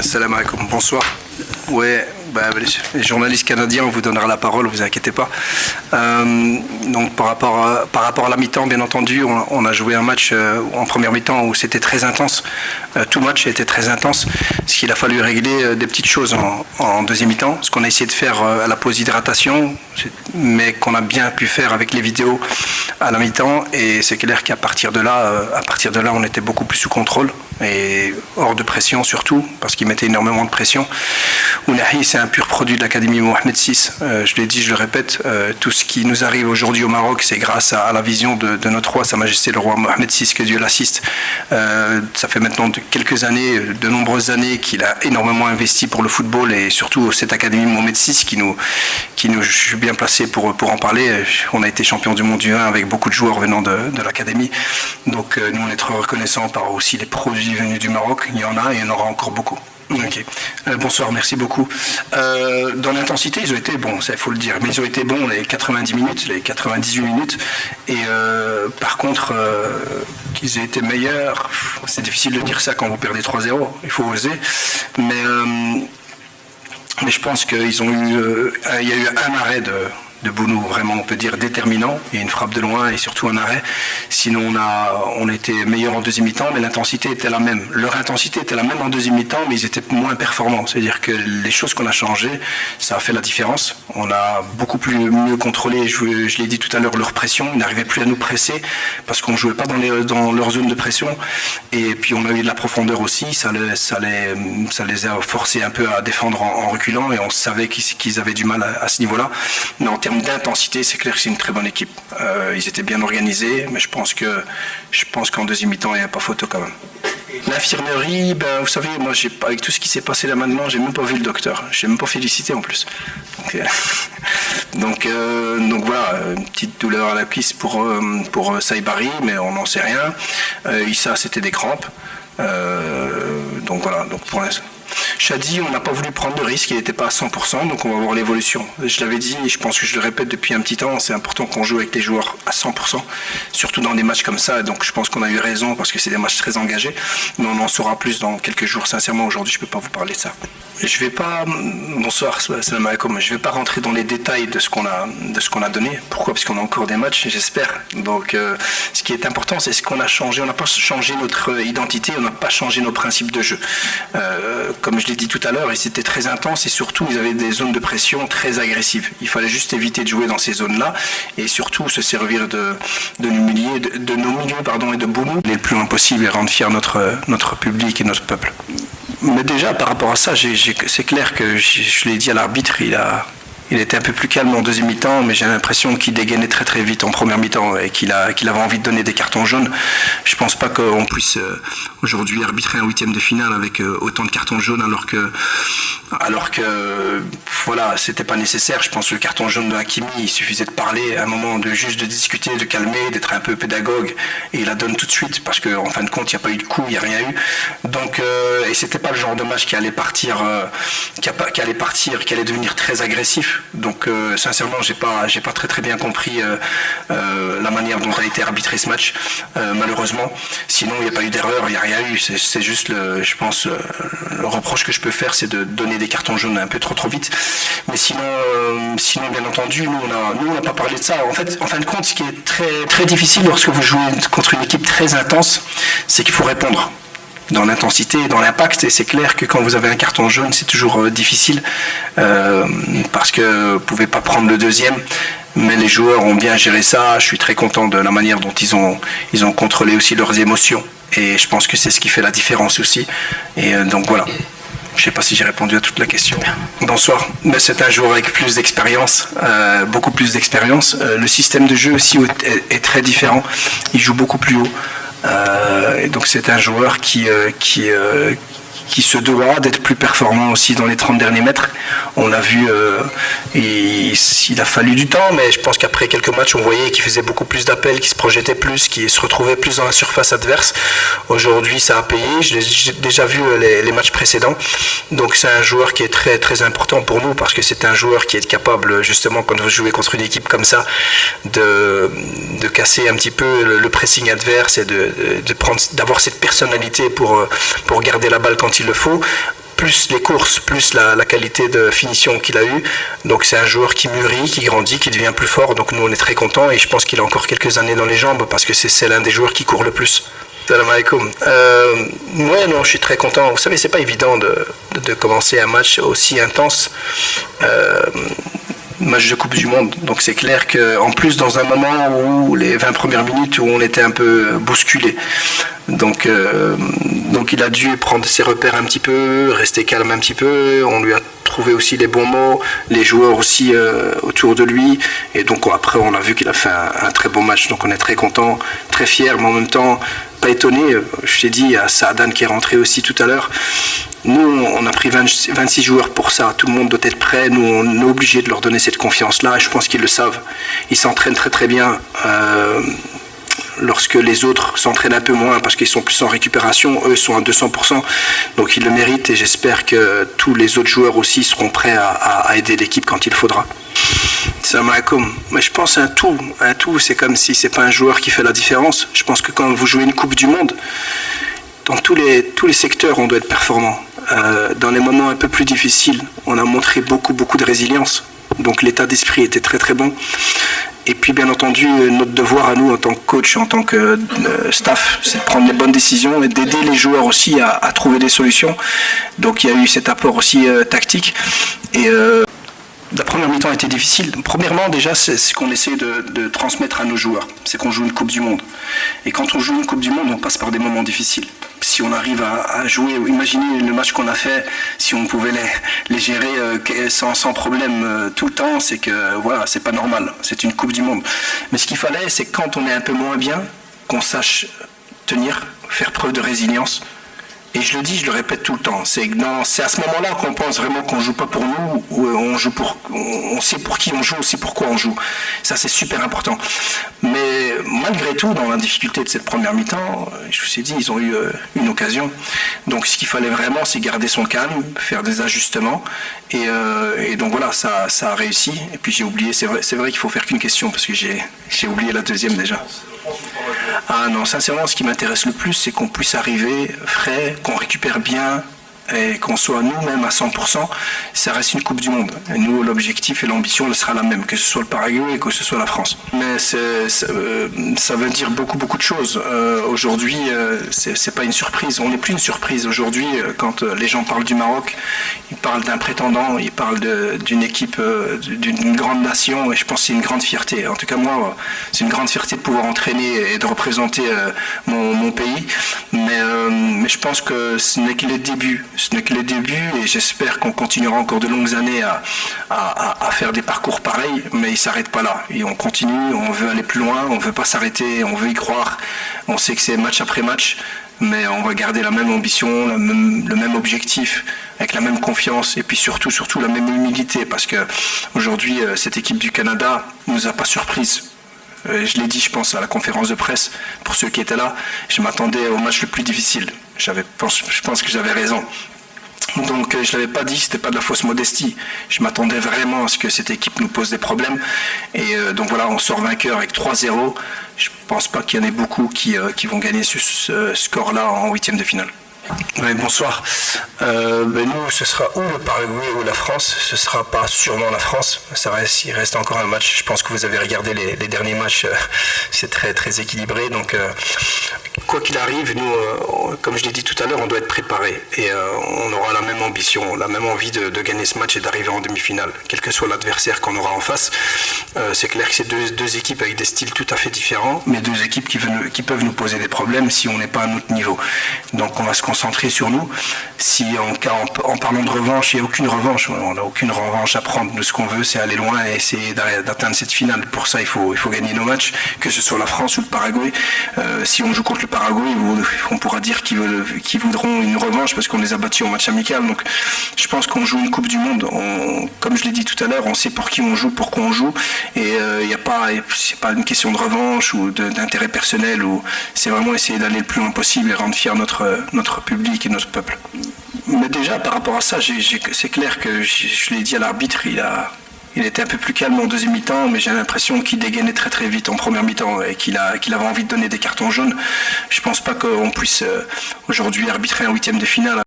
Salam alaikum, bonsoir. Ouais, les journalistes canadiens, on vous donnera la parole, vous inquiétez pas. Donc par rapport à la mi-temps, bien entendu, on a joué un match en première mi-temps où c'était très intense. Tout le match était très intense. Ce qu'il a fallu régler des petites choses en deuxième mi-temps. Ce qu'on a essayé de faire à la pause d'hydratation, mais qu'on a bien pu faire avec les vidéos à la mi-temps. Et c'est clair qu'à partir de là, on était beaucoup plus sous contrôle et hors de pression surtout, parce qu'il mettait énormément de pression. Ounahi, c'est un pur produit de l'Académie Mohamed VI. Je l'ai dit, je le répète, tout ce qui nous arrive aujourd'hui au Maroc, c'est grâce à la vision de notre roi, Sa Majesté le roi Mohamed VI, que Dieu l'assiste. Ça fait maintenant quelques années, de nombreuses années, qu'il a énormément investi pour le football et surtout cette Académie Mohamed VI je suis bien placé pour en parler. On a été champion du monde U1 avec beaucoup de joueurs venant de l'Académie. Donc nous, on est très reconnaissants par aussi les produits venus du Maroc. Il y en a et il y en aura encore beaucoup. Ok. Bonsoir, merci beaucoup. Dans l'intensité, ils ont été bons, ça il faut le dire, mais ils ont été bons les 90 minutes, les 98 minutes. Et par contre, qu'ils aient été meilleurs, c'est difficile de dire ça quand vous perdez 3-0, il faut oser. Mais je pense qu'il y a eu un arrêt de Bounou, vraiment on peut dire déterminant, et une frappe de loin et surtout un arrêt. Sinon on était meilleur en deuxième mi-temps, mais l'intensité était la même. Leur intensité était la même en deuxième mi-temps, mais ils étaient moins performants. C'est-à-dire que les choses qu'on a changées, ça a fait la différence. On a beaucoup mieux contrôlé, je l'ai dit tout à l'heure, leur pression. Ils n'arrivaient plus à nous presser parce qu'on ne jouait pas dans leur zone de pression. Et puis on a eu de la profondeur aussi, ça les a forcés un peu à défendre en reculant, et on savait qu'ils avaient du mal à ce niveau-là. Mais en termes d'intensité, c'est clair que c'est une très bonne équipe. Ils étaient bien organisés, mais je pense qu'en deuxième mi-temps, il n'y a pas photo quand même. L'infirmerie, vous savez, moi, avec tout ce qui s'est passé là maintenant, j'ai même pas vu le docteur. Je n'ai même pas félicité en plus. Donc voilà, une petite douleur à la cuisse pour Saïbari, mais on n'en sait rien. Issa, c'était des crampes. Donc voilà, donc pour l'instant. Chadi, on n'a pas voulu prendre de risque, il n'était pas à 100%, donc on va voir l'évolution. Je l'avais dit, et je pense que je le répète depuis un petit temps, c'est important qu'on joue avec les joueurs à 100%, surtout dans des matchs comme ça, donc je pense qu'on a eu raison, parce que c'est des matchs très engagés, mais on en saura plus dans quelques jours. Sincèrement, aujourd'hui, je ne peux pas vous parler de ça. Je vais pas, bonsoir, salam alaikum, je vais pas rentrer dans les détails de ce qu'on a donné. Pourquoi? Parce qu'on a encore des matchs, j'espère. Donc, ce qui est important, c'est ce qu'on a changé. On n'a pas changé notre identité, on n'a pas changé nos principes de jeu. Comme je l'ai dit tout à l'heure, ils étaient très intenses et surtout, ils avaient des zones de pression très agressives. Il fallait juste éviter de jouer dans ces zones-là et surtout se servir de nos milieux, et de Bounou, le plus loin possible, et rendre fier notre public et notre peuple. Mais déjà, par rapport à ça, c'est clair que je l'ai dit à l'arbitre, il était un peu plus calme en deuxième mi-temps, mais j'ai l'impression qu'il dégainait très très vite en première mi-temps et qu'il avait envie de donner des cartons jaunes. Je ne pense pas qu'on puisse aujourd'hui arbitrer un huitième de finale avec autant de cartons jaunes alors que voilà, c'était pas nécessaire. Je pense que le carton jaune de Hakimi, il suffisait de parler à un moment, juste de discuter, de calmer, d'être un peu pédagogue, et il la donne tout de suite parce qu'en fin de compte, il n'y a pas eu de coup, il n'y a rien eu. Donc, et c'était pas le genre de match qui allait partir, qui allait devenir très agressif. Donc sincèrement, j'ai pas très bien compris la manière dont a été arbitré ce match, malheureusement. Sinon, il n'y a pas eu d'erreur, il n'y a rien eu. C'est juste, je pense, le reproche que je peux faire, c'est de donner des cartons jaunes un peu trop vite. Mais sinon, bien entendu, nous on n'a pas parlé de ça. En fin de compte, ce qui est très très difficile lorsque vous jouez contre une équipe très intense, c'est qu'il faut répondre dans l'intensité et dans l'impact, et c'est clair que quand vous avez un carton jaune, c'est toujours difficile parce que vous ne pouvez pas prendre le deuxième, mais les joueurs ont bien géré ça. Je suis très content de la manière dont ils ont contrôlé aussi leurs émotions, et je pense que c'est ce qui fait la différence aussi. Et donc voilà. Je ne sais pas si j'ai répondu à toute la question. Bonsoir. Mais c'est un joueur avec plus d'expérience, beaucoup plus d'expérience. Le système de jeu aussi est très différent. Il joue beaucoup plus haut. Et donc c'est un joueur qui se doit d'être plus performant aussi dans les 30 derniers mètres. On l'a vu, il a fallu du temps, mais je pense qu'après quelques matchs, on voyait qu'il faisait beaucoup plus d'appels, qu'il se projetait plus, qu'il se retrouvait plus dans la surface adverse. Aujourd'hui, ça a payé. J'ai déjà vu les matchs précédents. Donc c'est un joueur qui est très très important pour nous, parce que c'est un joueur qui est capable, justement, quand vous jouez contre une équipe comme ça, de casser un petit peu le pressing adverse et d'avoir cette personnalité pour garder la balle quand il le faut. plus les courses, plus la qualité de finition qu'il a eue. Donc c'est un joueur qui mûrit, qui grandit, qui devient plus fort. Donc nous on est très contents et je pense qu'il a encore quelques années dans les jambes parce que c'est l'un des joueurs qui court le plus. Salam alaikum. Moi non, je suis très content. Vous savez, c'est pas évident de commencer un match aussi intense. Match de Coupe du Monde. Donc c'est clair qu'en plus dans un moment où les 20 premières minutes où on était un peu bousculé. Donc il a dû prendre ses repères un petit peu, rester calme un petit peu. On lui a trouvé aussi les bons mots, les joueurs aussi autour de lui. Et donc après on a vu qu'il a fait un très beau match. Donc on est très content, très fier, mais en même temps pas étonné. Je t'ai dit, il y a Saadan qui est rentré aussi tout à l'heure. Nous, on a pris 26 joueurs pour ça. Tout le monde doit être prêt. Nous, on est obligé de leur donner cette confiance-là. Et je pense qu'ils le savent. Ils s'entraînent très très bien. Lorsque les autres s'entraînent un peu moins parce qu'ils sont plus en récupération, eux sont à 200%. Donc ils le méritent et j'espère que tous les autres joueurs aussi seront prêts à aider l'équipe quand il faudra. Salam alaikum. Mais je pense un tout, c'est comme si c'est pas un joueur qui fait la différence. Je pense que quand vous jouez une Coupe du Monde, dans tous les secteurs, on doit être performant. Dans les moments un peu plus difficiles, on a montré beaucoup de résilience. Donc l'état d'esprit était très très bon. Et puis bien entendu, notre devoir à nous en tant que coach, en tant que staff, c'est de prendre les bonnes décisions et d'aider les joueurs aussi à trouver des solutions. Donc il y a eu cet apport aussi tactique. Et la première mi-temps était difficile. Premièrement, déjà, c'est ce qu'on essaie de transmettre à nos joueurs. C'est qu'on joue une Coupe du Monde. Et quand on joue une Coupe du Monde, on passe par des moments difficiles. Si on arrive à jouer, imaginez le match qu'on a fait, si on pouvait les gérer sans problème tout le temps, c'est que voilà, c'est pas normal. C'est une Coupe du Monde. Mais ce qu'il fallait, c'est quand on est un peu moins bien, qu'on sache tenir, faire preuve de résilience. Et je le dis, je le répète tout le temps, c'est à ce moment-là qu'on pense vraiment qu'on joue pas pour nous, ou on sait pour qui on joue, on sait pourquoi on joue. Ça c'est super important. Mais malgré tout, dans la difficulté de cette première mi-temps, je vous ai dit, ils ont eu une occasion. Donc ce qu'il fallait vraiment, c'est garder son calme, faire des ajustements. Et donc voilà, ça a réussi. Et puis j'ai oublié, c'est vrai qu'il faut faire qu'une question, parce que j'ai oublié la deuxième déjà. Ah non, sincèrement, ce qui m'intéresse le plus, c'est qu'on puisse arriver frais, qu'on récupère bien et qu'on soit nous-mêmes à 100%. Ça reste une Coupe du Monde. Et nous, l'objectif et l'ambition sera la même, que ce soit le Paraguay et que ce soit la France. Mais ça veut dire beaucoup de choses. Aujourd'hui, c'est pas une surprise. On n'est plus une surprise. Aujourd'hui, quand les gens parlent du Maroc, ils parlent d'un prétendant, ils parlent d'une équipe, d'une grande nation, et je pense que c'est une grande fierté. En tout cas, moi, c'est une grande fierté de pouvoir entraîner et de représenter mon pays. Mais je pense que ce n'est que le début. Ce n'est que le début et j'espère qu'on continuera encore de longues années à faire des parcours pareils, mais il ne s'arrête pas là. Et on continue, on veut aller plus loin, on ne veut pas s'arrêter, on veut y croire. On sait que c'est match après match, mais on va garder la même ambition, le même objectif, avec la même confiance et puis surtout la même humilité, parce qu'aujourd'hui, cette équipe du Canada ne nous a pas surprise. Je l'ai dit, je pense, à la conférence de presse, pour ceux qui étaient là, je m'attendais au match le plus difficile. Je pense que j'avais raison. Donc je ne l'avais pas dit, c'était pas de la fausse modestie. Je m'attendais vraiment à ce que cette équipe nous pose des problèmes. Et donc voilà, on sort vainqueur avec 3-0. Je ne pense pas qu'il y en ait beaucoup qui vont gagner ce score-là en huitième de finale. Oui, bonsoir. Nous, ce sera ou le Paraguay ou la France. Ce ne sera pas sûrement la France. Il reste encore un match. Je pense que vous avez regardé les derniers matchs. C'est très, très équilibré. Donc, quoi qu'il arrive, nous, comme je l'ai dit tout à l'heure, on doit être préparé. Et on aura la même ambition, la même envie de gagner ce match et d'arriver en demi-finale. Quel que soit l'adversaire qu'on aura en face. C'est clair que c'est deux équipes avec des styles tout à fait différents, mais deux équipes qui peuvent nous poser des problèmes si on n'est pas à notre niveau. Donc, on va se concentrer sur nous. Si en parlant de revanche, il n'y a aucune revanche. On n'a aucune revanche à prendre. Nous, ce qu'on veut, c'est aller loin et essayer d'atteindre cette finale. Pour ça, il faut gagner nos matchs, que ce soit la France ou le Paraguay. Si on joue contre le Paraguay, on pourra dire qu'ils voudront une revanche parce qu'on les a battus en match amical. Donc, je pense qu'on joue une Coupe du Monde. Comme je l'ai dit tout à l'heure, on sait pour qui on joue, pourquoi on joue. Et c'est pas une question de revanche ou d'intérêt personnel. C'est vraiment essayer d'aller le plus loin possible et rendre fier notre public et notre peuple. Mais déjà, par rapport à ça, c'est clair que je l'ai dit à l'arbitre, il était un peu plus calme en deuxième mi-temps, mais j'ai l'impression qu'il dégainait très très vite en première mi-temps et qu'il avait envie de donner des cartons jaunes. Je pense pas qu'on puisse aujourd'hui arbitrer un huitième de finale.